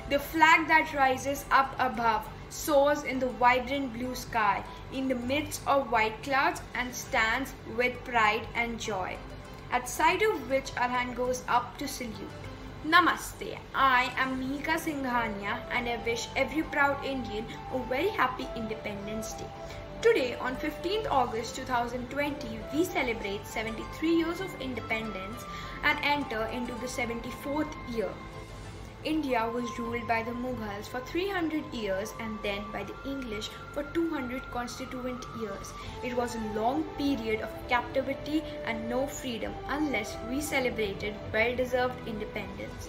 The flag that rises up above soars in the vibrant blue sky in the midst of white clouds and stands with pride and joy, at sight of which our hand goes up to salute. Namaste, I am Mihika Singhania and I wish every proud Indian a very happy Independence Day. Today on 15th August 2020, we celebrate 73 years of independence and enter into the 74th year. India was ruled by the Mughals for 300 years and then by the English for 200 constituent years. It was a long period of captivity and no freedom unless we celebrated well-deserved independence.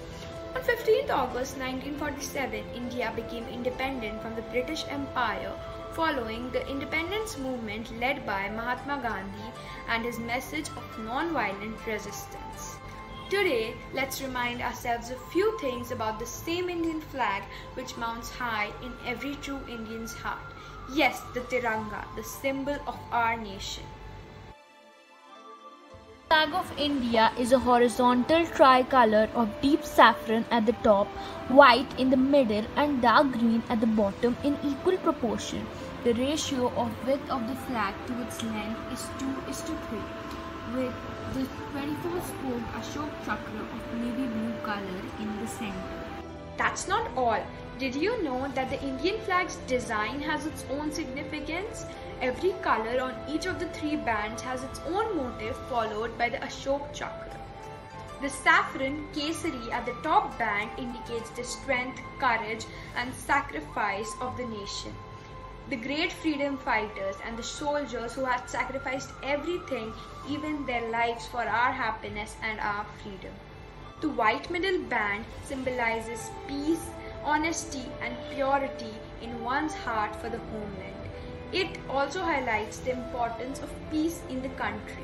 On 15th August 1947, India became independent from the British Empire following the independence movement led by Mahatma Gandhi and his message of non-violent resistance. Today, let's remind ourselves a few things about the same Indian flag which mounts high in every true Indian's heart. Yes, the Tiranga, the symbol of our nation. The flag of India is a horizontal tricolour of deep saffron at the top, white in the middle and dark green at the bottom in equal proportion. The ratio of width of the flag to its length is 2:3, with the 24-spoke Ashok Chakra of navy blue color in the center. That's not all. Did you know that the Indian flag's design has its own significance? Every color on each of the three bands has its own motif followed by the Ashok Chakra. The saffron Kesari at the top band indicates the strength, courage and sacrifice of the nation. The great freedom fighters and the soldiers who had sacrificed everything, even their lives, for our happiness and our freedom. The white middle band symbolizes peace, honesty and purity in one's heart for the homeland. It also highlights the importance of peace in the country.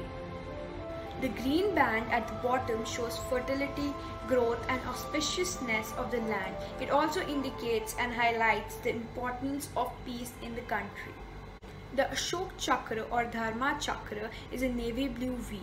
The green band at the bottom shows fertility, growth and auspiciousness of the land. It also indicates and highlights the importance of peace in the country. The Ashok Chakra or Dharma Chakra is a navy blue V.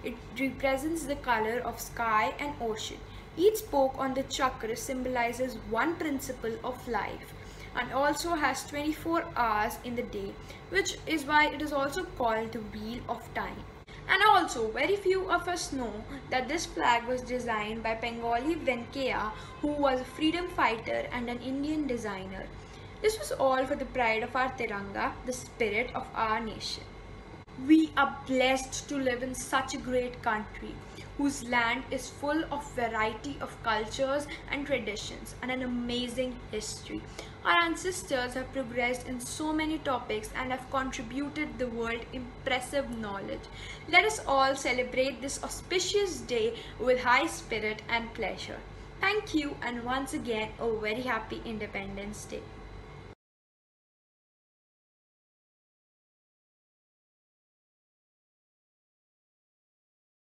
It represents the color of sky and ocean. Each spoke on the chakra symbolizes one principle of life and also has 24 hours in the day, which is why it is also called the Wheel of Time. And also, very few of us know that this flag was designed by Bengali Venkaiah, who was a freedom fighter and an Indian designer. This was all for the pride of our Tiranga, the spirit of our nation. We are blessed to live in such a great country, whose land is full of variety of cultures and traditions and an amazing history. Our ancestors have progressed in so many topics and have contributed the world impressive knowledge. Let us all celebrate this auspicious day with high spirit and pleasure. Thank you, and once again a very happy Independence Day.